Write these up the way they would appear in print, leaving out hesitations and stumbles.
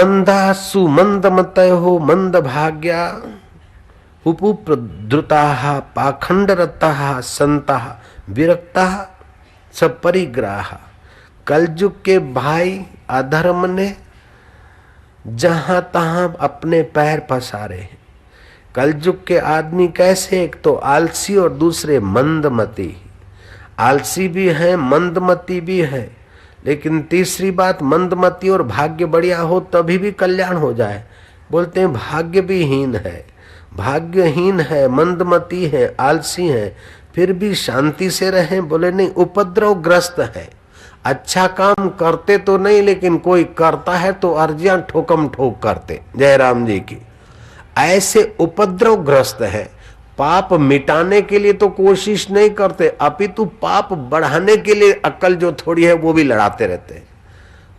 मंदासु मंदमतयो मंद भाग्या उपद्रुताः पाखंडरताः संताः विरक्ताः सब परिग्राह। कलयुग के भाई अधर्म ने जहां तहां अपने पैर पसारे हैं। कलयुग के आदमी कैसे, एक तो आलसी और दूसरे मंदमती। आलसी भी है, मंदमती भी है, लेकिन तीसरी बात, मंदमती और भाग्य बढ़िया हो तभी भी कल्याण हो जाए। बोलते हैं भाग्य भी हीन है, भाग्यहीन है, मंदमती है, आलसी है, फिर भी शांति से रहें। बोले नहीं, उपद्रवग्रस्त है। अच्छा काम करते तो नहीं, लेकिन कोई करता है तो अर्जियां ठोकम ठोक करते। जयराम जी की। ऐसे उपद्रवग्रस्त है, पाप मिटाने के लिए तो कोशिश नहीं करते, अपितु पाप बढ़ाने के लिए अक्ल जो थोड़ी है वो भी लड़ाते रहते हैं।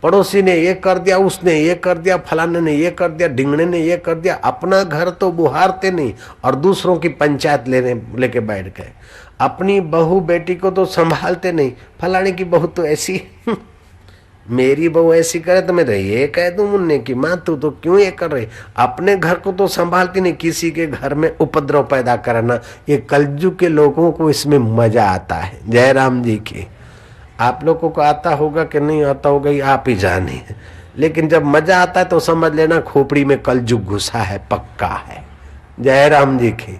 पड़ोसी ने ये कर दिया, उसने ये कर दिया, फलाने ने ये कर दिया, ढिंगने ने ये कर दिया। अपना घर तो बुहारते नहीं और दूसरों की पंचायत लेके बैठ गए। अपनी बहू बेटी को तो संभालते नहीं, फलाने की बहू तो ऐसी मेरी बहू ऐसी करे तो मैं तो ये कह दूं मुन्ने की माँ तू तो क्यों ये कर रही। अपने घर को तो संभालती नहीं, किसी के घर में उपद्रव पैदा करना। ये कलयुग के लोगों को इसमें मजा आता है। जयराम जी की। आप लोगों को आता होगा कि नहीं आता होगा, ये आप ही जाने, लेकिन जब मजा आता है तो समझ लेना खोपड़ी में कलयुग घुसा है, पक्का है। जयराम जी की।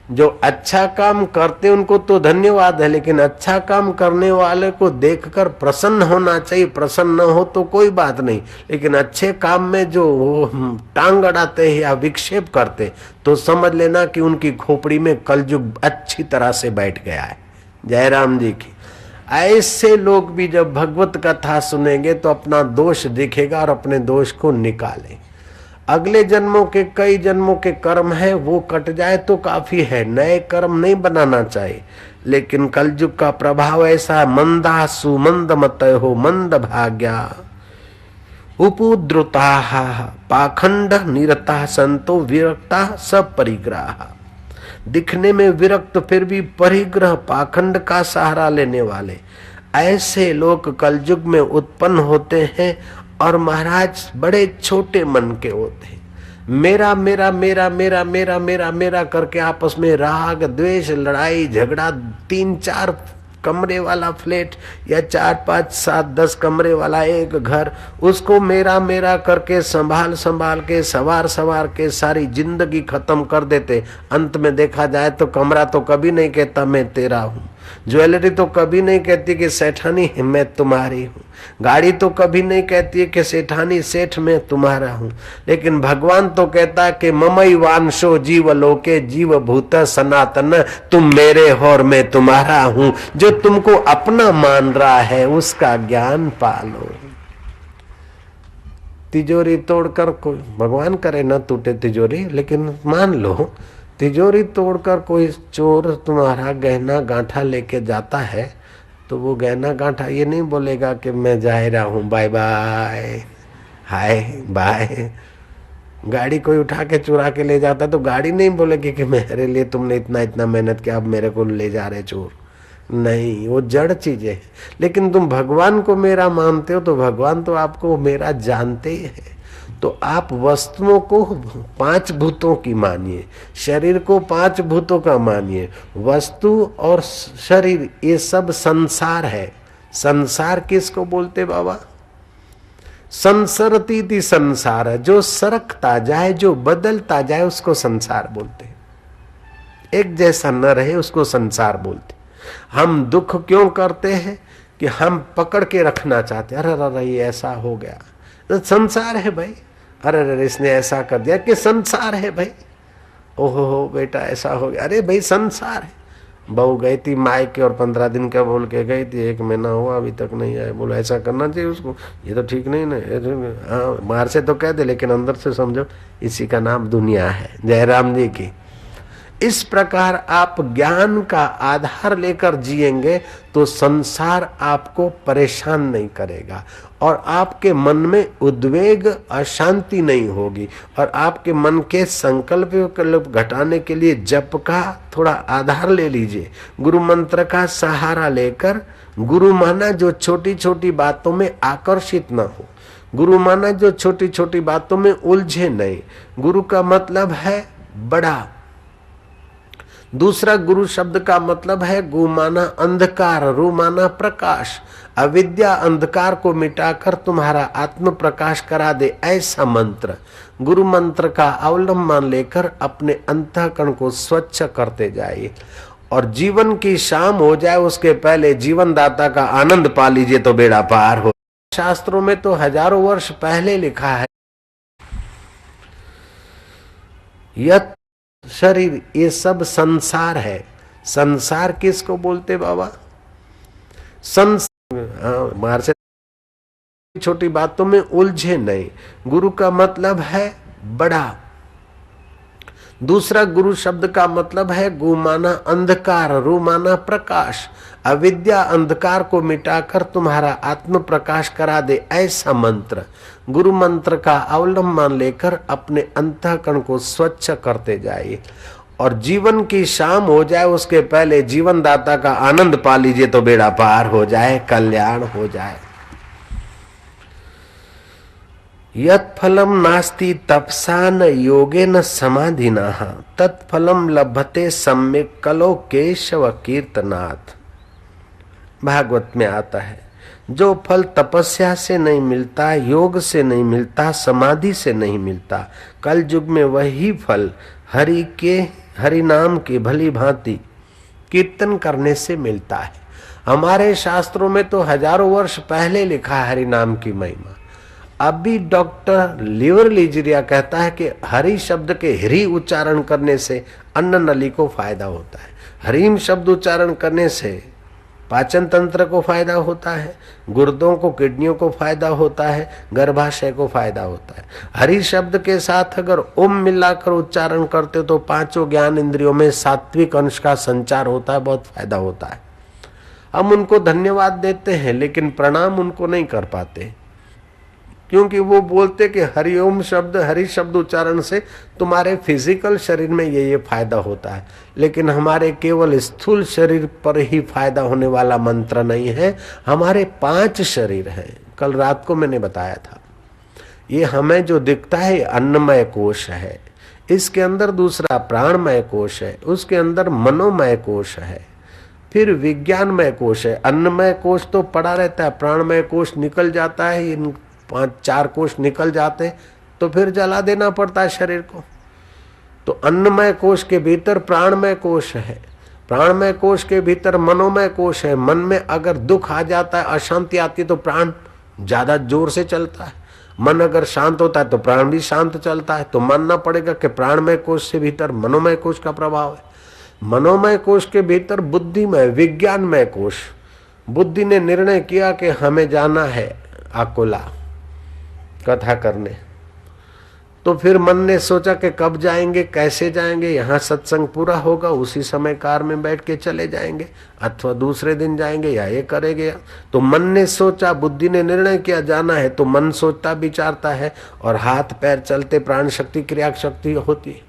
जो अच्छा काम करते उनको तो धन्यवाद है, लेकिन अच्छा काम करने वाले को देखकर प्रसन्न होना चाहिए। प्रसन्न न हो तो कोई बात नहीं, लेकिन अच्छे काम में जो टांग अड़ाते हैं या विक्षेप करते तो समझ लेना कि उनकी खोपड़ी में कलयुग अच्छी तरह से बैठ गया है। जयराम जी की। ऐसे लोग भी जब भगवत कथा सुनेंगे तो अपना दोष दिखेगा और अपने दोष को निकालें। अगले जन्मों के, कई जन्मों के कर्म है वो कट जाए तो काफी है, नए कर्म नहीं बनाना चाहिए। लेकिन कलयुग का प्रभाव ऐसा, मंदासु मंदमतयो मंद भाग्या उपद्रुताः पाखंड निरताः संतो विरक्ताः सब परिग्राह। दिखने में विरक्त फिर भी परिग्रह, पाखंड का सहारा लेने वाले ऐसे लोग कलयुग में उत्पन्न होते हैं। और महाराज बड़े छोटे मन के होते हैं। मेरा मेरा मेरा मेरा मेरा मेरा मेरा करके आपस में राग द्वेष, लड़ाई झगड़ा, 3-4 कमरे वाला फ्लैट या 4-5 7 10 कमरे वाला एक घर, उसको मेरा मेरा करके संभाल संभाल के, सवार सवार के सारी जिंदगी खत्म कर देते। अंत में देखा जाए तो कमरा तो कभी नहीं कहता मैं तेरा हूँ, ज्वेलरी तो कभी नहीं कहती कि सेठानी मैं तुम्हारी हूँ, गाड़ी तो कभी नहीं कहती है कि सेठानी सेठ मैं तुम्हारा हूँ, लेकिन भगवान तो कहता है कि ममई वांशो जीव लोके जीव भूत सनातन, तुम मेरे हो और मैं तुम्हारा हूँ। जो तुमको अपना मान रहा है उसका ज्ञान पालो। तिजोरी तोड़कर कोई, भगवान करे ना टूटे तिजोरी, लेकिन मान लो तिजोरी तोड़कर कोई चोर तुम्हारा गहना गांठा लेके जाता है तो वो गहना गांठा ये नहीं बोलेगा कि मैं जा रहा हूँ, बाय बाय, हाय बाय। गाड़ी कोई उठा के चुरा के ले जाता तो गाड़ी नहीं बोलेगी कि मेरे लिए तुमने इतना इतना मेहनत किया, अब मेरे को ले जा रहे चोर। नहीं, वो जड़ चीजें है। लेकिन तुम भगवान को मेरा मानते हो तो भगवान तो आपको मेरा जानते ही है। तो आप वस्तुओं को 5 भूतों की मानिए, शरीर को 5 भूतों का मानिए। वस्तु और शरीर ये सब संसार है। संसार किसको बोलते बाबा? संसरती थी संसार है, जो सरकता जाए, जो बदलता जाए उसको संसार बोलते। एक जैसा न रहे उसको संसार बोलते। हम दुख क्यों करते हैं कि हम पकड़ के रखना चाहते, अरे अरे ये ऐसा हो गया, तो संसार है भाई। अरे अरे इसने ऐसा कर दिया कि संसार है भाई। ओहो हो बेटा ऐसा हो गया, अरे भाई संसार है। बहू गई थी मायके और 15 दिन का बोल के गई थी, 1 महीना हुआ अभी तक नहीं आया। बोलो ऐसा करना चाहिए उसको, ये तो ठीक नहीं ना। हाँ बाहर से तो कह दे लेकिन अंदर से समझो इसी का नाम दुनिया है। जयराम जी की। इस प्रकार आप ज्ञान का आधार लेकर जिएंगे तो संसार आपको परेशान नहीं करेगा और आपके मन में उद्वेग अशांति नहीं होगी। और आपके मन के संकल्प घटाने के लिए जप का थोड़ा आधार ले लीजिए, गुरु मंत्र का सहारा लेकर। गुरु माना जो छोटी छोटी बातों में आकर्षित न हो, गुरु माना जो छोटी छोटी बातों में उलझे नहीं। गुरु का मतलब है बड़ा। दूसरा गुरु शब्द का मतलब है गु माना अंधकार, रु माना प्रकाश। अविद्या अंधकार को मिटाकर तुम्हारा आत्म प्रकाश करा दे, ऐसा मंत्र। गुरु मंत्र का अवलंबन लेकर अपने अंतःकरण को स्वच्छ करते जाइए और जीवन की शाम हो जाए उसके पहले जीवन दाता का आनंद पा लीजिए तो बेड़ा पार हो। शास्त्रों में तो हजारों वर्ष पहले लिखा है, यत शरीर, ये सब संसार है। संसार किसको बोलते बाबा? संसार से छोटी बातों में उलझे नहीं। गुरु का मतलब है बड़ा। दूसरा गुरु शब्द का मतलब है गु माना अंधकार, रु माना प्रकाश। अविद्या अंधकार को मिटाकर तुम्हारा आत्म प्रकाश करा दे, ऐसा मंत्र। गुरु मंत्र का अवलंबन लेकर अपने अंतःकरण को स्वच्छ करते जाइए और जीवन की शाम हो जाए उसके पहले जीवन दाता का आनंद पा लीजिए तो बेड़ा पार हो जाए, कल्याण हो जाए। यत् फलम नास्ति तपसा न योगेन समाधिनः तत्फलम लभते सम्यक कलो केशव कीर्तनाथ। भागवत में आता है, जो फल तपस्या से नहीं मिलता, योग से नहीं मिलता, समाधि से नहीं मिलता, कल युग में वही फल हरि नाम के भली भांति कीर्तन करने से मिलता है। हमारे शास्त्रों में तो हजारों वर्ष पहले लिखा है हरि नाम की महिमा। अभी डॉक्टर लिवर लीजरिया कहता है कि हरि शब्द के हरि उच्चारण करने से अन्न नली को फायदा होता है, हरीम शब्द उच्चारण करने से पाचन तंत्र को फायदा होता है, गुर्दों को, किडनियों को फायदा होता है, गर्भाशय को फायदा होता है। हरि शब्द के साथ अगर ओम मिलाकर उच्चारण करते तो पांचों ज्ञान इंद्रियों में सात्विक अंश का संचार होता है, बहुत फायदा होता है। हम उनको धन्यवाद देते हैं लेकिन प्रणाम उनको नहीं कर पाते, क्योंकि वो बोलते कि हरिओम शब्द, हरि शब्द उच्चारण से तुम्हारे फिजिकल शरीर में ये फायदा होता है, लेकिन हमारे केवल स्थूल शरीर पर ही फायदा होने वाला मंत्र नहीं है। हमारे 5 शरीर हैं, कल रात को मैंने बताया था। ये हमें जो दिखता है अन्नमय कोश है, इसके अंदर दूसरा प्राणमय कोश है, उसके अंदर मनोमय कोश है, फिर विज्ञानमय कोश है। अन्नमय कोश तो पड़ा रहता है, प्राणमय कोश निकल जाता है, इन 5-4 कोश निकल जाते तो फिर जला देना पड़ता है शरीर को। तो अन्नमय कोश के भीतर प्राणमय कोश है, प्राणमय कोश के भीतर मनोमय कोश है। मन में अगर दुख आ जाता है, अशांति आती है तो प्राण ज्यादा जोर से चलता है। मन अगर शांत होता है तो प्राण भी शांत चलता है। तो मानना पड़ेगा कि प्राणमय कोश से भीतर मनोमय कोश का प्रभाव है। मनोमय कोश के भीतर बुद्धिमय, विज्ञानमय कोश। बुद्धि ने निर्णय किया कि हमें जाना है अकोला कथा करने, तो फिर मन ने सोचा कि कब जाएंगे, कैसे जाएंगे, यहाँ सत्संग पूरा होगा उसी समय कार में बैठ के चले जाएंगे, अथवा दूसरे दिन जाएंगे, या ये करेंगे। तो मन ने सोचा, बुद्धि ने निर्णय किया जाना है, तो मन सोचता विचारता है और हाथ पैर चलते, प्राण शक्ति, क्रिया शक्ति होती है।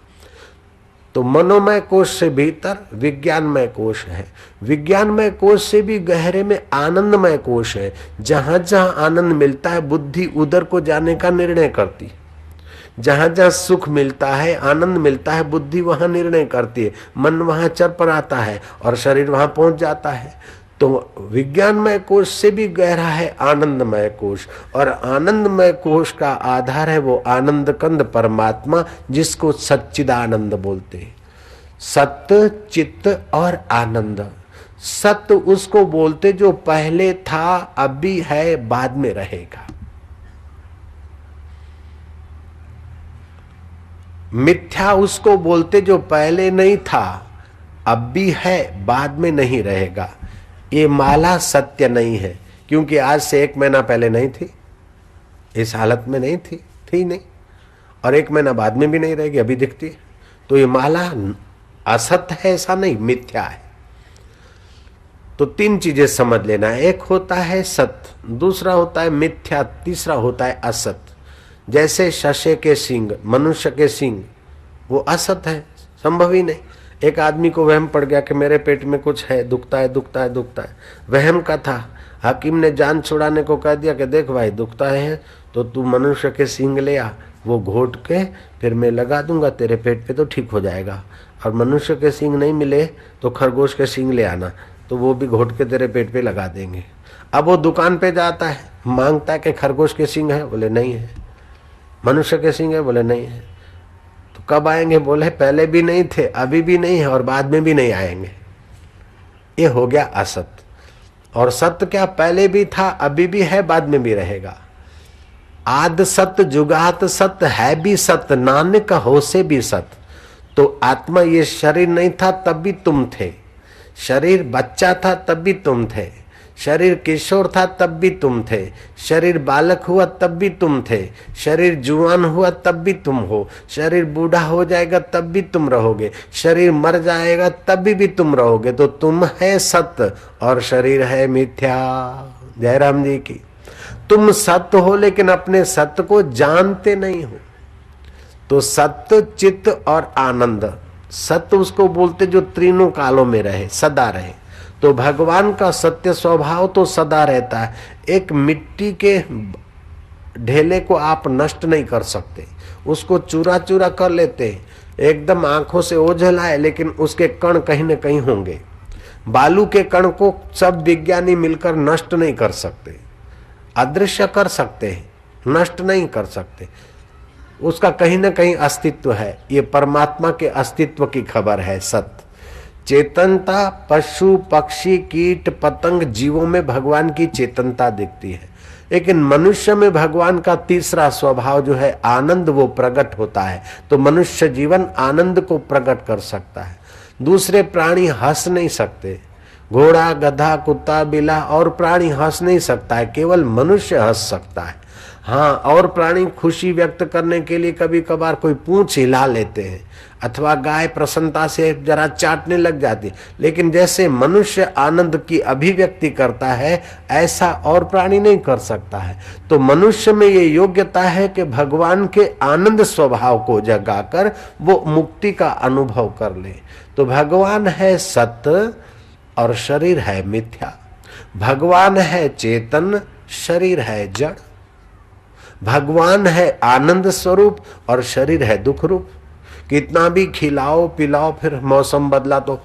तो मनोमय कोश से भीतर विज्ञानमय कोश है, विज्ञानमय कोश से भी गहरे में आनंदमय कोश है। जहां जहां आनंद मिलता है बुद्धि उधर को जाने का निर्णय करती है। जहां जहां सुख मिलता है, आनंद मिलता है, बुद्धि वहां निर्णय करती है, मन वहां चर पर आता है और शरीर वहां पहुंच जाता है। तो विज्ञानमय कोश से भी गहरा है आनंदमय कोश, और आनंदमय कोश का आधार है वो आनंद कंद परमात्मा, जिसको सच्चिदानंद बोलते हैं। सत्य, चित्त और आनंद। सत्य उसको बोलते जो पहले था, अब भी है, बाद में रहेगा। मिथ्या उसको बोलते जो पहले नहीं था, अब भी है, बाद में नहीं रहेगा। ये माला सत्य नहीं है, क्योंकि आज से 1 महीना पहले नहीं थी, इस हालत में नहीं थी नहीं, और 1 महीना बाद में भी नहीं रहेगी, अभी दिखती है। तो ये माला असत्य है ऐसा नहीं, मिथ्या है। तो 3 चीजें समझ लेना, एक होता है सत्य, दूसरा होता है मिथ्या, तीसरा होता है असत्य। जैसे शशे के सींग, मनुष्य के सींग, वो असत्य है, संभव ही नहीं। एक आदमी को वहम पड़ गया कि मेरे पेट में कुछ है, दुखता है दुखता है दुखता है, वहम का था। हकीम ने जान छुड़ाने को कह दिया कि देख भाई दुखता है तो तू मनुष्य के सींग ले आ, वो घोट के फिर मैं लगा दूंगा तेरे पेट पे तो ठीक हो जाएगा, और मनुष्य के सींग नहीं मिले तो खरगोश के सींग ले आना, तो वो भी घोट के तेरे पेट पे लगा देंगे। अब वो दुकान पे जाता है, मांगता है कि खरगोश के सींग है, बोले नहीं है। मनुष्य के सींग है, बोले नहीं है। तो कब आएंगे, बोले पहले भी नहीं थे, अभी भी नहीं है और बाद में भी नहीं आएंगे। ये हो गया असत। और सत्य क्या, पहले भी था, अभी भी है, बाद में भी रहेगा। आद सत्य जुगात सत्य है भी सत्य, नानक हो से भी सत्य। तो आत्मा ये शरीर नहीं था तब भी तुम थे, शरीर बच्चा था तब भी तुम थे, शरीर किशोर था तब भी तुम थे, शरीर बालक हुआ तब भी तुम थे, शरीर जुआन हुआ तब भी तुम हो, शरीर बूढ़ा हो जाएगा तब भी तुम रहोगे, शरीर मर जाएगा तब भी तुम रहोगे। तो तुम है सत्य और शरीर है मिथ्या। जयराम जी की। तुम सत्य हो लेकिन अपने सत्य को जानते नहीं हो। तो सत्य, चित्त और आनंद, सत्य उसको बोलते जो तीनों कालों में रहे, सदा रहे। तो भगवान का सत्य स्वभाव तो सदा रहता है। एक मिट्टी के ढेले को आप नष्ट नहीं कर सकते, उसको चूरा चूरा कर लेते, एकदम आंखों से ओझल आए, लेकिन उसके कण कहीं न कहीं होंगे। बालू के कण को सब विज्ञानी मिलकर नष्ट नहीं कर सकते, अदृश्य कर सकते हैं, नष्ट नहीं कर सकते। उसका कहीं ना कहीं अस्तित्व है। ये परमात्मा के अस्तित्व की खबर है। सत्य, चेतनता, पशु पक्षी कीट पतंग जीवों में भगवान की चेतनता दिखती है, लेकिन मनुष्य में भगवान का तीसरा स्वभाव जो है आनंद, वो प्रकट होता है। तो मनुष्य जीवन आनंद को प्रकट कर सकता है। दूसरे प्राणी हंस नहीं सकते, घोड़ा गधा कुत्ता बिल्ला और प्राणी हंस नहीं सकता है, केवल मनुष्य हंस सकता है। हाँ, और प्राणी खुशी व्यक्त करने के लिए कभी कभार कोई पूंछ हिला लेते हैं, अथवा गाय प्रसन्नता से जरा चाटने लग जाती, लेकिन जैसे मनुष्य आनंद की अभिव्यक्ति करता है ऐसा और प्राणी नहीं कर सकता है। तो मनुष्य में ये योग्यता है कि भगवान के आनंद स्वभाव को जगाकर वो मुक्ति का अनुभव कर ले। तो भगवान है सत्य और शरीर है मिथ्या, भगवान है चेतन, शरीर है जड़, भगवान है आनंद स्वरूप और शरीर है दुख रूप। कितना भी खिलाओ पिलाओ, फिर मौसम बदला तो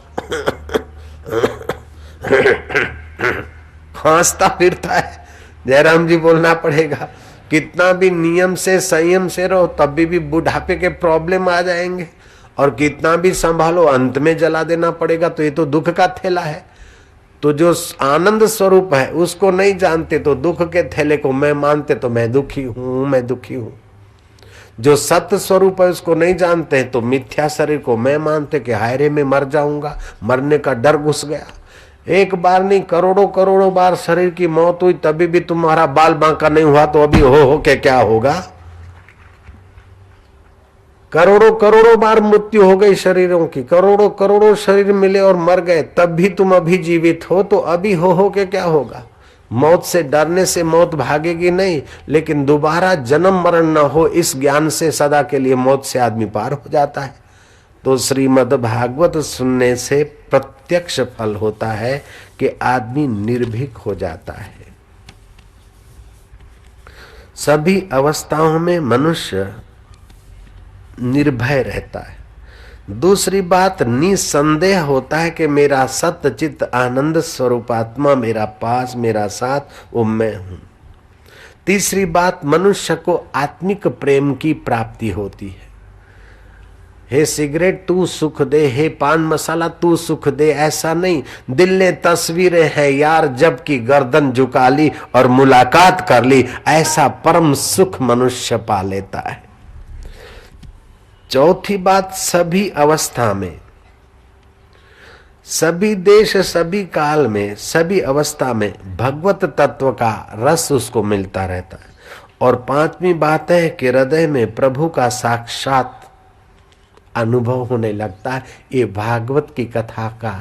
खांसता फिरता है। जयराम जी बोलना पड़ेगा। कितना भी नियम से संयम से रहो तब भी बुढ़ापे के प्रॉब्लम आ जाएंगे, और कितना भी संभालो अंत में जला देना पड़ेगा। तो ये तो दुख का थैला है। तो जो आनंद स्वरूप है उसको नहीं जानते तो दुख के थैले को मैं मानते तो मैं दुखी हूं, मैं दुखी हूं। जो सत्य स्वरूप है उसको नहीं जानते तो मिथ्या शरीर को मैं मानते कि हाय रे मैं मर जाऊंगा, मरने का डर घुस गया। एक बार नहीं करोड़ों करोड़ों बार शरीर की मौत हुई तभी भी तुम्हारा बाल बांका नहीं हुआ, तो अभी हो के क्या होगा। करोड़ों करोड़ों बार मृत्यु हो गई शरीरों की, करोड़ों करोड़ों शरीर मिले और मर गए, तब भी तुम अभी जीवित हो, तो अभी हो के क्या होगा। मौत से डरने से मौत भागेगी नहीं, लेकिन दोबारा जन्म मरण न हो इस ज्ञान से सदा के लिए मौत से आदमी पार हो जाता है। तो श्रीमद् भागवत सुनने से प्रत्यक्ष फल होता है कि आदमी निर्भीक हो जाता है। सभी अवस्थाओं में मनुष्य निर्भय रहता है। दूसरी बात, निसंदेह होता है कि मेरा सत्य चित्त आनंद स्वरूप आत्मा मेरा पास, मेरा साथ, वो मैं हूं। तीसरी बात, मनुष्य को आत्मिक प्रेम की प्राप्ति होती है। हे सिगरेट तू सुख दे, हे पान मसाला तू सुख दे, ऐसा नहीं। दिल ने तस्वीरें हैं यार जब की गर्दन झुका ली और मुलाकात कर ली, ऐसा परम सुख मनुष्य पा लेता है। चौथी बात, सभी अवस्था में, सभी देश, सभी काल में, सभी अवस्था में भगवत तत्व का रस उसको मिलता रहता है। और पांचवी बात है कि हृदय में प्रभु का साक्षात अनुभव होने लगता है। ये भागवत की कथा का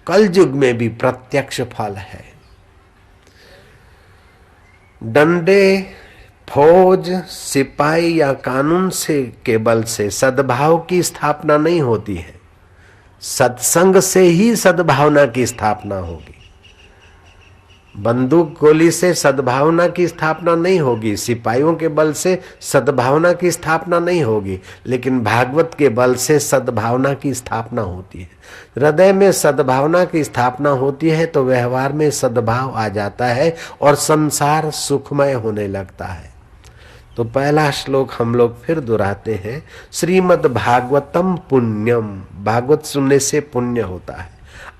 कलयुग में भी प्रत्यक्ष फल है। डंडे, फौज, सिपाही या कानून से के बल से सद्भाव की स्थापना नहीं होती है, सत्संग से ही सद्भावना की स्थापना होगी। बंदूक गोली से सद्भावना की स्थापना नहीं होगी, सिपाहियों के बल से सद्भावना की स्थापना नहीं होगी, लेकिन भागवत के बल से सद्भावना की स्थापना होती है। हृदय में सद्भावना की स्थापना होती है तो व्यवहार में सद्भाव आ जाता है और संसार सुखमय होने लगता है। तो पहला श्लोक हम लोग फिर दोहराते हैं, श्रीमद् भागवतम पुण्यम, भागवत सुनने से पुण्य होता है।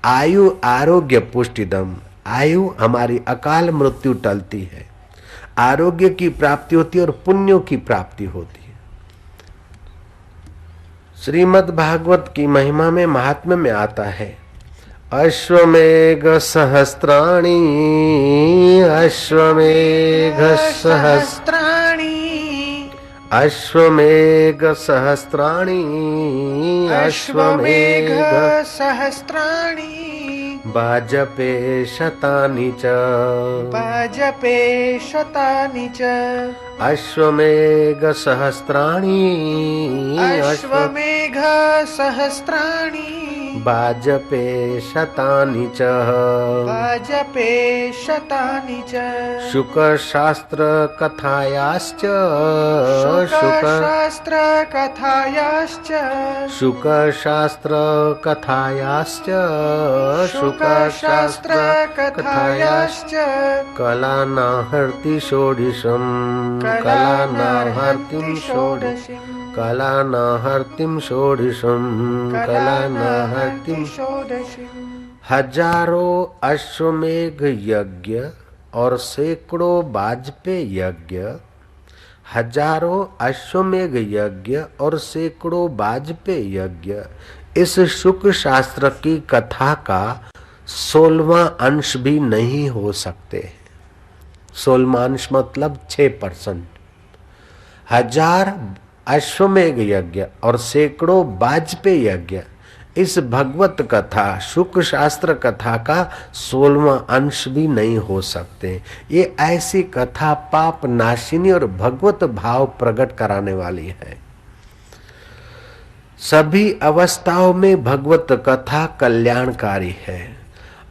आयु आरोग्य पुष्टिदम, आयु हमारी अकाल मृत्यु टलती है, आरोग्य की प्राप्ति होती है और पुण्यों की प्राप्ति होती है। श्रीमद् भागवत की महिमा में महात्म्य में आता है, अश्वमेघ सहस्त्राणि, अश्वमेघ सहस्त्राणि, अश्वमेघ सहस्त्राणि, अश्वमेघ सहस्त्राणि, भाजपे शतानि च, भाजपे शतानि च, अश्वमेघ सहस्त्राणि, अश्वमेघ सहस्त्राणि, भाजपे शतानि च, भाजपे शतानि च, शुकशास्त्र कथायाश्च, शुकशास्त्र कथायाश्च, शुकशास्त्र कथायाश्च, शुकशास्त्र कथायाश्च, कलानाहर्ति षोडशम्, कलानाहर्तिं षोडशम्, कलानाहर्तिं षोडशम्, कलानाहर्तिं षोडशम्। हजारों अश्वमेघ यज्ञ और सैकड़ों वाजपेयी यज्ञ, हजारों अश्वमेघ यज्ञ और सैकड़ों वाजपेयी यज्ञ, इस शुक शास्त्र की कथा का 16वां अंश भी नहीं हो सकते। 16वां अंश मतलब 6%। हजार अश्वमेघ यज्ञ और सैकड़ों वाजपेयी यज्ञ, इस भगवत कथा शुक शास्त्र कथा का 16वां अंश भी नहीं हो सकते। ये ऐसी कथा पाप नाशिनी और भगवत भाव प्रकट कराने वाली है। सभी अवस्थाओं में भगवत कथा कल्याणकारी है।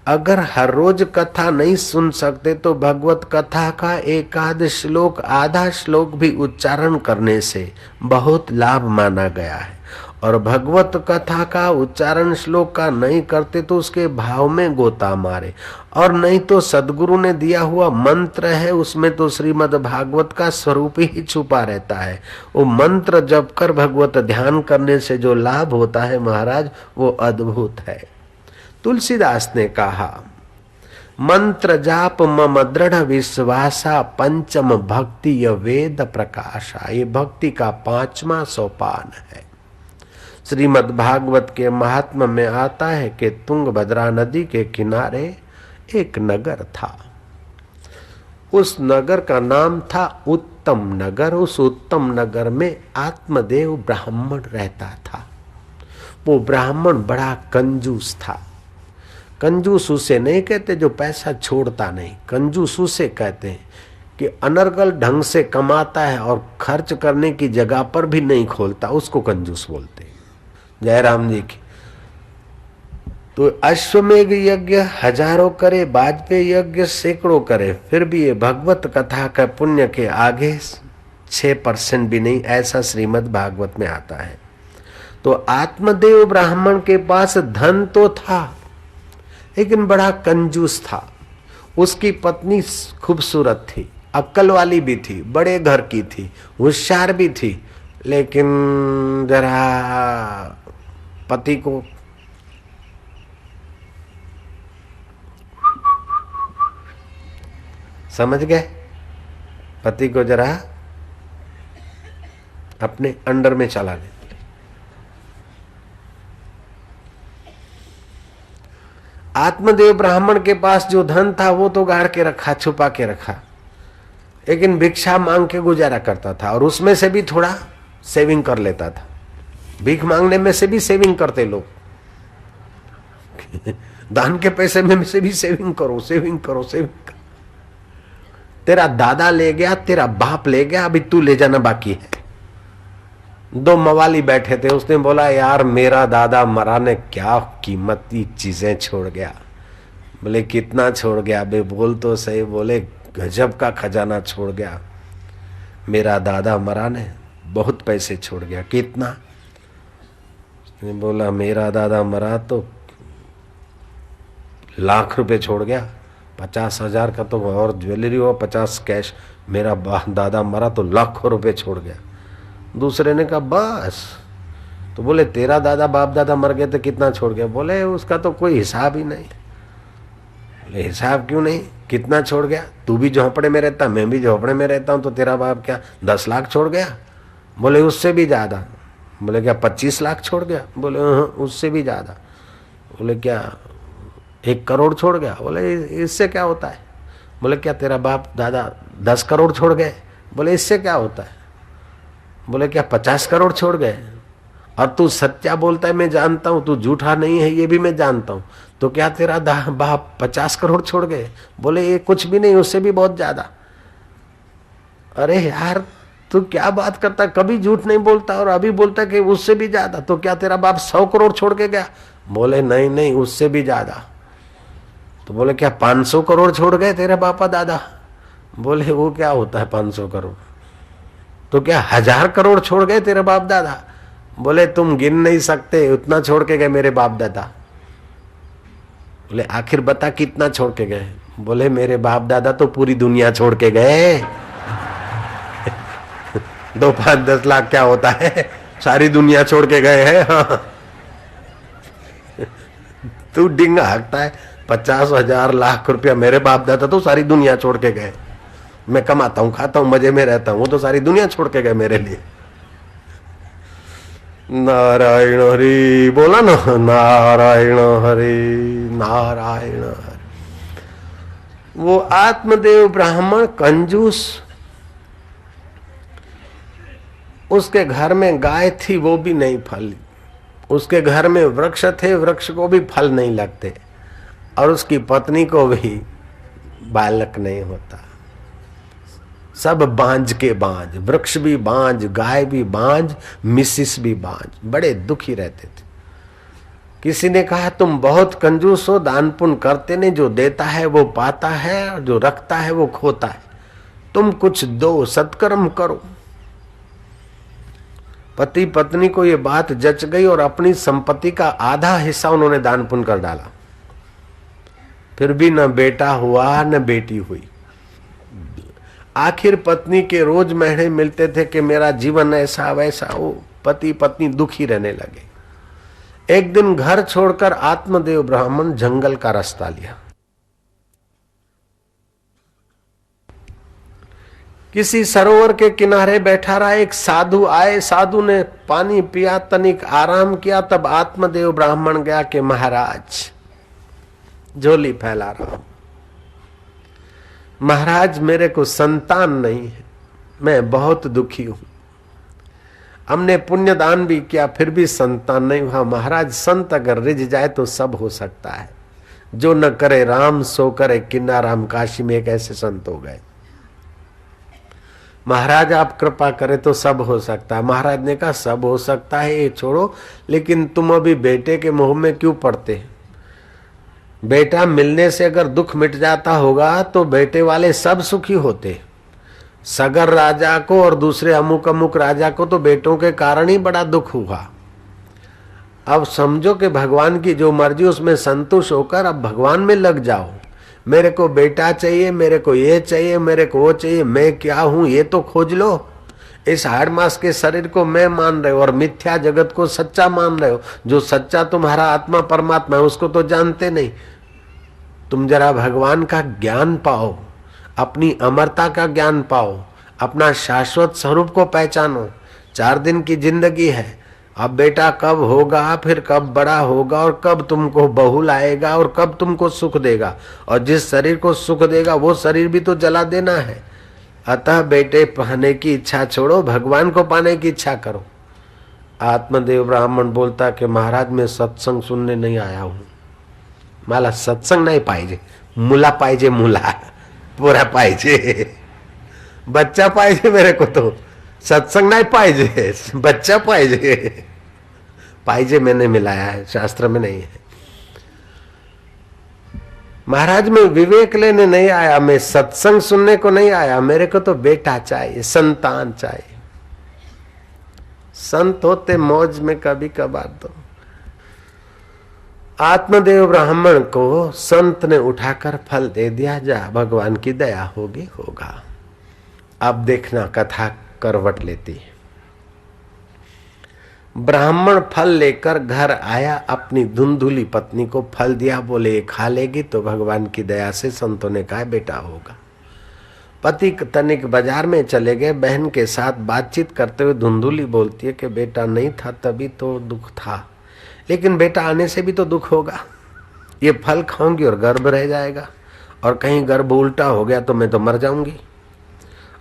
अगर हर रोज कथा नहीं सुन सकते तो भगवत कथा का एक आध श्लोक, आधा श्लोक भी उच्चारण करने से बहुत लाभ माना गया है। और भगवत कथा का उच्चारण श्लोक का नहीं करते तो उसके भाव में गोता मारे, और नहीं तो सदगुरु ने दिया हुआ मंत्र है उसमें तो श्रीमद् भागवत का स्वरूप ही छुपा रहता है। वो मंत्र जप कर भगवत ध्यान करने से जो लाभ होता है महाराज, वो अद्भुत है। तुलसीदास ने कहा, मंत्र जाप मम दृढ़ विश्वासा, पंचम भक्ति य वेद प्रकाशा। ये भक्ति का 5वां सोपान है। श्रीमद् भागवत के महात्म्य में आता है कि तुंगभद्रा नदी के किनारे एक नगर था। उस नगर का नाम था उत्तम नगर। उस उत्तम नगर में आत्मदेव ब्राह्मण रहता था। वो ब्राह्मण बड़ा कंजूस था। कंजूस उसे नहीं कहते जो पैसा छोड़ता नहीं, कंजूस उसे कहते हैं कि अनर्गल ढंग से कमाता है और खर्च करने की जगह पर भी नहीं खोलता, उसको कंजूस बोलते हैं। जयराम जी की। तो अश्वमेघ यज्ञ हजारों करे, वाजपेयी यज्ञ सैकड़ों करे, फिर भी ये भगवत कथा का पुण्य के आगे 6% भी नहीं, ऐसा श्रीमद् भागवत में आता है। तो आत्मदेव ब्राह्मण के पास धन तो था लेकिन बड़ा कंजूस था। उसकी पत्नी खूबसूरत थी, अक्ल वाली भी थी, बड़े घर की थी, होशियार भी थी, लेकिन जरा पति को समझ गए, पति को जरा अपने अंडर में चला ले। आत्मदेव ब्राह्मण के पास जो धन था वो तो गाड़ के रखा, छुपा के रखा, लेकिन भिक्षा मांग के गुजारा करता था और उसमें से भी थोड़ा सेविंग कर लेता था। भीख मांगने में से भी सेविंग करते लोग। दान के पैसे में से भी सेविंग करो, सेविंग करो, सेविंग करो। तेरा दादा ले गया, तेरा बाप ले गया, अभी तू ले जाना बाकी है। 2 मवाली बैठे थे, उसने बोला यार मेरा दादा मरा ने क्या कीमती चीजें छोड़ गया, बोले कितना छोड़ गया बे, बोल तो सही। बोले गजब का खजाना छोड़ गया, मेरा दादा मरा ने बहुत पैसे छोड़ गया। कितना? बोला मेरा दादा मरा तो लाख रुपए छोड़ गया, 50,000 का तो और ज्वेलरी हो, 50 कैश। मेरा दादा मरा तो लाखों रुपए छोड़ गया। दूसरे ने कहा बस। तो बोले तेरा दादा बाप दादा मर गए तो कितना छोड़ गया? बोले उसका तो कोई हिसाब ही नहीं। बोले हिसाब क्यों नहीं, कितना छोड़ गया? तू भी झोंपड़े में रहता, मैं भी झोंपड़े में रहता हूं, तो तेरा बाप क्या 10 लाख छोड़ गया? बोले उससे भी ज्यादा। बोले क्या 25 लाख छोड़ गया? बोले उससे भी ज्यादा। बोले क्या 1 करोड़ छोड़ गया? बोले इससे क्या होता है? बोले क्या तेरा बाप दादा 10 करोड़ छोड़ गए? बोले इससे क्या होता है? बोले क्या 50 करोड़ छोड़ गए? और तू सच्चा बोलता है मैं जानता हूं, तू झूठा नहीं है ये भी मैं जानता हूं, तो क्या तेरा बाप 50 करोड़ छोड़ गए? बोले ये कुछ भी नहीं, उससे भी बहुत ज्यादा। अरे यार तू क्या बात करता, कभी झूठ नहीं बोलता और अभी बोलता कि उससे भी ज्यादा। तो क्या तेरा बाप 100 करोड़ छोड़ के गया? बोले नहीं नहीं उससे भी ज्यादा। तो बोले क्या 500 करोड़ छोड़ गए तेरे बापा दादा? बोले वो क्या होता है 500 करोड़? तो क्या 1000 करोड़ छोड़ गए तेरे बाप दादा? बोले तुम गिन नहीं सकते उतना छोड़ के गए मेरे बाप दादा। बोले आखिर बता कितना छोड़ के गए? बोले मेरे बाप दादा तो पूरी दुनिया छोड़ के गए। 2, 5, 10 लाख क्या होता है, सारी दुनिया छोड़ के गए हैं। हाँ। तू डिंगा हकता है, 50,000 लाख रुपया मेरे बाप दादा तो सारी दुनिया छोड़ के गए। मैं कमाता हूं खाता हूं मजे में रहता हूं, वो तो सारी दुनिया छोड़ के गए मेरे लिए। नारायण हरि बोला ना, नारायण हरि नारायण हरि। वो आत्मदेव ब्राह्मण कंजूस, उसके घर में गाय थी वो भी नहीं फली, उसके घर में वृक्ष थे वृक्ष को भी फल नहीं लगते, और उसकी पत्नी को भी बालक नहीं होता। सब बांझ के बांझ, वृक्ष भी बांझ, गाय भी बांझ, मिसिस भी बांझ, बड़े दुखी रहते थे। किसी ने कहा तुम बहुत कंजूस हो, दान पुण्य करते नहीं, जो देता है वो पाता है और जो रखता है वो खोता है, तुम कुछ दो, सत्कर्म करो। पति पत्नी को ये बात जच गई और अपनी संपत्ति का आधा हिस्सा उन्होंने दान पुण्य कर डाला। फिर भी न बेटा हुआ न बेटी हुई। आखिर पत्नी के रोज महीने मिलते थे कि मेरा जीवन ऐसा वैसा, वो पति पत्नी दुखी रहने लगे। एक दिन घर छोड़कर आत्मदेव ब्राह्मण जंगल का रास्ता लिया। किसी सरोवर के किनारे बैठा रहा, एक साधु आए, साधु ने पानी पिया, तनिक आराम किया, तब आत्मदेव ब्राह्मण गया कि महाराज झोली फैला रहा हूं, महाराज मेरे को संतान नहीं है, मैं बहुत दुखी हूं, हमने पुण्य दान भी किया फिर भी संतान नहीं हुआ। महाराज संत अगर रिझ जाए तो सब हो सकता है, जो न करे राम सो करे किन्ना राम। काशी में एक ऐसे संत हो गए, महाराज आप कृपा करें तो सब हो सकता है। महाराज ने कहा सब हो सकता है ये छोड़ो, लेकिन तुम अभी बेटे के मोह में क्यों पड़ते? बेटा मिलने से अगर दुख मिट जाता होगा तो बेटे वाले सब सुखी होते। सगर राजा को और दूसरे अमुक अमुक राजा को तो बेटों के कारण ही बड़ा दुख हुआ। अब समझो कि भगवान की जो मर्जी उसमें संतुष्ट होकर अब भगवान में लग जाओ। मेरे को बेटा चाहिए, मेरे को ये चाहिए, मेरे को वो चाहिए, मैं क्या हूं ये तो खोज लो। इस हाड़ मास के शरीर को मैं मान रहे हो और मिथ्या जगत को सच्चा मान रहे हो। जो सच्चा तुम्हारा आत्मा परमात्मा है उसको तो जानते नहीं। तुम जरा भगवान का ज्ञान पाओ, अपनी अमरता का ज्ञान पाओ, अपना शाश्वत स्वरूप को पहचानो। 4 दिन की जिंदगी है, अब बेटा कब होगा, फिर कब बड़ा होगा, और कब तुमको बहू लाएगा, और कब तुमको सुख देगा, और जिस शरीर को सुख देगा वो शरीर भी तो जला देना है। अतः बेटे पाने की इच्छा छोड़ो, भगवान को पाने की इच्छा करो। आत्मदेव ब्राह्मण बोलता कि महाराज मैं सत्संग सुनने नहीं आया हूं, मला सत्संग नहीं पाहिजे, मुला पाहिजे, मुला पूरा पाहिजे, बच्चा पाहिजे मेरे को, तो सत्संग नहीं पाहिजे, बच्चा पाहिजे। पाहिजे मैंने मिलाया है, शास्त्र में नहीं है। महाराज मैं विवेक लेने नहीं आया, मैं सत्संग सुनने को नहीं आया, मेरे को तो बेटा चाहिए, संतान चाहिए। संत होते मौज में कभी कभार। तो आत्मदेव ब्राह्मण को संत ने उठाकर फल दे दिया, जा भगवान की दया होगी होगा। अब देखना कथा करवट लेती है। ब्राह्मण फल लेकर घर आया, अपनी धुंधुली पत्नी को फल दिया, बोले खा लेगी तो भगवान की दया से संतों ने कहा बेटा होगा। पति तनिक बाजार में चले गए, बहन के साथ बातचीत करते हुए धुंधुली बोलती है कि बेटा नहीं था तभी तो दुख था, लेकिन बेटा आने से भी तो दुख होगा। ये फल खाऊंगी और गर्भ रह जाएगा, और कहीं गर्भ उल्टा हो गया तो मैं तो मर जाऊंगी,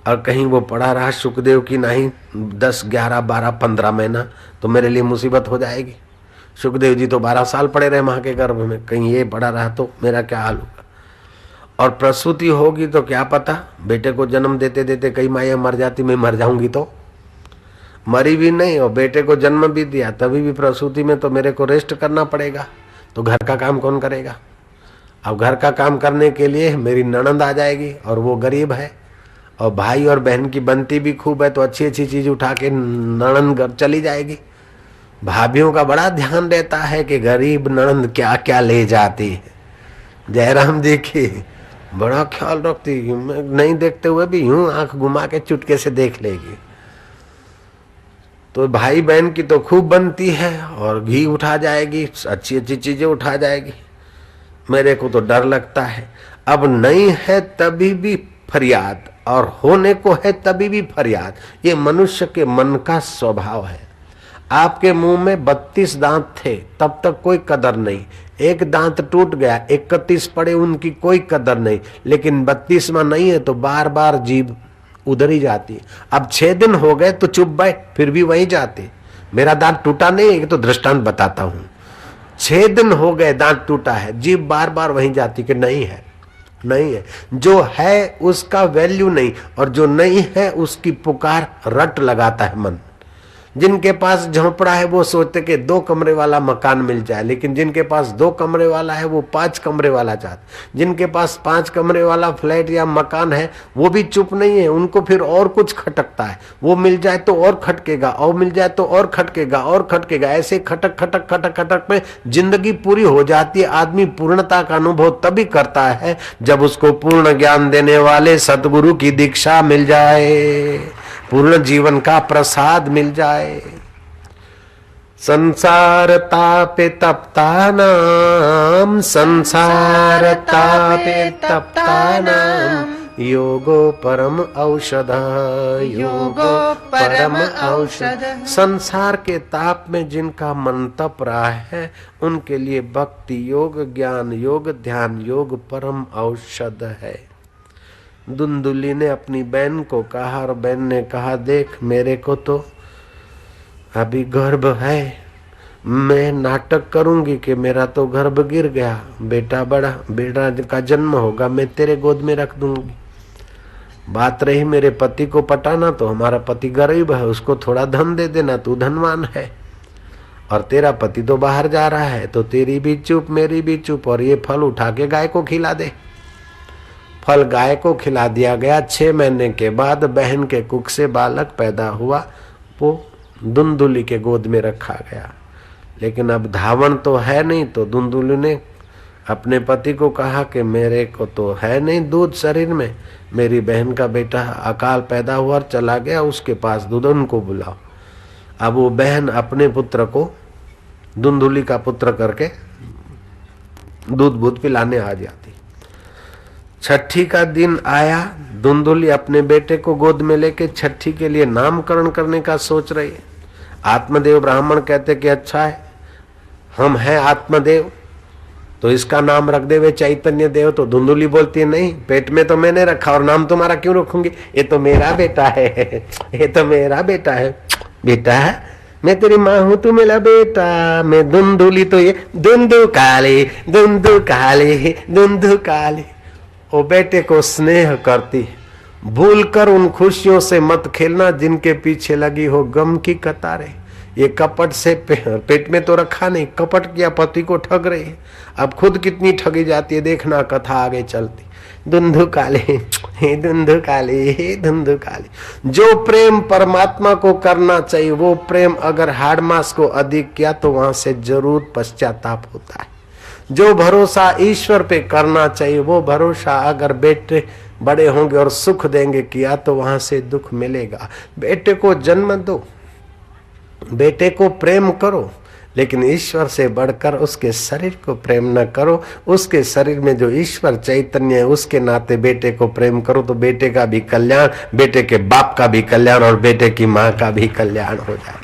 और कहीं वो पड़ा रहा सुखदेव की नहीं 10, 11, 12, 15 महीना तो मेरे लिए मुसीबत हो जाएगी। सुखदेव जी तो 12 साल पड़े रहे माँ के गर्भ में, कहीं ये पड़ा रहा तो मेरा क्या हाल होगा। और प्रसूति होगी तो क्या पता, बेटे को जन्म देते देते कई माया मर जाती, मैं मर जाऊंगी तो। मरी भी नहीं और बेटे को जन्म भी दिया, तभी भी प्रसूति में तो मेरे को रेस्ट करना पड़ेगा, तो घर का काम कौन करेगा। अब घर का काम करने के लिए मेरी ननद आ जाएगी और वो गरीब है, और भाई और बहन की बनती भी खूब है, तो अच्छी अच्छी चीज उठा के ननद घर चली जाएगी। भाभीयों का बड़ा ध्यान रहता है कि गरीब ननद क्या क्या ले जाती है। जयराम जी की बड़ा ख्याल रखती, नहीं देखते हुए भी यूं आंख घुमा के चुटके से देख लेगी। तो भाई बहन की तो खूब बनती है, और घी उठा जाएगी, अच्छी अच्छी चीजें उठा जाएगी। मेरे को तो डर लगता है। अब नहीं है तभी भी फरियाद, और होने को है तभी भी फरियाद। ये मनुष्य के मन का स्वभाव है। आपके मुंह में 32 दांत थे तब तक कोई कदर नहीं, एक दांत टूट गया 31 पड़े उनकी कोई कदर नहीं, लेकिन 32वां नहीं है तो बार बार जीभ उधर ही जाती है। अब 6 दिन हो गए तो चुप बैठ, फिर भी वहीं जाते। मेरा दांत टूटा नहीं है, तो दृष्टांत बताता हूं। 6 दिन हो गए दांत टूटा है, जीभ बार बार वहीं जाती कि नहीं है, नहीं है। जो है उसका वैल्यू नहीं, और जो नहीं है उसकी पुकार रट लगाता है मन। जिनके पास झोंपड़ा है वो सोचते कि 2 कमरे वाला मकान मिल जाए, लेकिन जिनके पास 2 कमरे वाला है वो 5 कमरे वाला चाहते। जिनके पास 5 कमरे वाला फ्लैट या मकान है वो भी चुप नहीं है, उनको फिर और कुछ खटकता है। वो मिल जाए तो और खटकेगा, और मिल जाए तो और खटकेगा और खटकेगा। ऐसे खटक खटक खटक खटक में जिंदगी पूरी हो जाती है। आदमी पूर्णता का अनुभव तभी करता है जब उसको पूर्ण ज्ञान देने वाले सतगुरु की दीक्षा मिल जाए, पूर्ण जीवन का प्रसाद मिल जाए। संसार तापे तपता नाम, संसार तापे तपता नाम, योगो परम औषध, योगो परम औषध। संसार के ताप में जिनका मन तप रहा है उनके लिए भक्ति योग, ज्ञान योग, ध्यान योग परम औषध है। धुंधुली ने अपनी बहन को कहा, और बहन ने कहा देख मेरे को तो अभी गर्भ है, मैं नाटक करूंगी कि मेरा तो गर्भ गिर गया, बेटा का जन्म होगा, मैं तेरे गोद में रख दूंगी। बात रही मेरे पति को पटाना, तो हमारा पति गरीब है, उसको थोड़ा धन दे देना, तू धनवान है, और तेरा पति तो बाहर जा रहा है, तो तेरी भी चुप मेरी भी चुप, और ये फल उठा के गाय को खिला दे। फल गाय को खिला दिया गया। 6 महीने के बाद बहन के कुख से बालक पैदा हुआ, वो धुंधुली के गोद में रखा गया। लेकिन अब धावन तो है नहीं, तो धुंधुली ने अपने पति को कहा कि मेरे को तो है नहीं दूध शरीर में, मेरी बहन का बेटा अकाल पैदा हुआ और चला गया, उसके पास दूध, उनको बुलाओ। अब वो बहन अपने पुत्र को धुंधुली का पुत्र करके दूध पिलाने आ जाती। छठी का दिन आया, धुंधुली अपने बेटे को गोद में लेके छठी के लिए नामकरण करने का सोच रही है। आत्मदेव ब्राह्मण कहते कि अच्छा है, हम हैं आत्मदेव, तो इसका नाम रख दे वे चैतन्य देव। तो धुंधुली बोलती है नहीं, पेट में तो मैंने रखा और नाम तुम्हारा क्यों रखूंगी, ये तो मेरा बेटा है, ये तो मेरा बेटा है। बेटा मैं तेरी माँ हूं, तू मेरा बेटा, मैं धुंधुली, तो ये धुंधु काले धुंधु काले धुंधु काले। वो बेटे को स्नेह करती। भूल कर उन खुशियों से मत खेलना जिनके पीछे लगी हो गम की कतारें। ये कपट से पेट में तो रखा नहीं, कपट किया, पति को ठग रही है। अब खुद कितनी ठगी जाती है देखना, कथा आगे चलती। धुंधु काले हे धुंधु काले हे धुंधु काले। जो प्रेम परमात्मा को करना चाहिए वो प्रेम अगर हाड़ मास को अधिक किया तो वहां से जरूर पश्चाताप होता है। जो भरोसा ईश्वर पे करना चाहिए वो भरोसा अगर बेटे बड़े होंगे और सुख देंगे किया तो वहां से दुख मिलेगा। बेटे को जन्म दो, बेटे को प्रेम करो, लेकिन ईश्वर से बढ़कर उसके शरीर को प्रेम न करो। उसके शरीर में जो ईश्वर चैतन्य है उसके नाते बेटे को प्रेम करो तो बेटे का भी कल्याण, बेटे के बाप का भी कल्याण और बेटे की माँ का भी कल्याण हो जाए।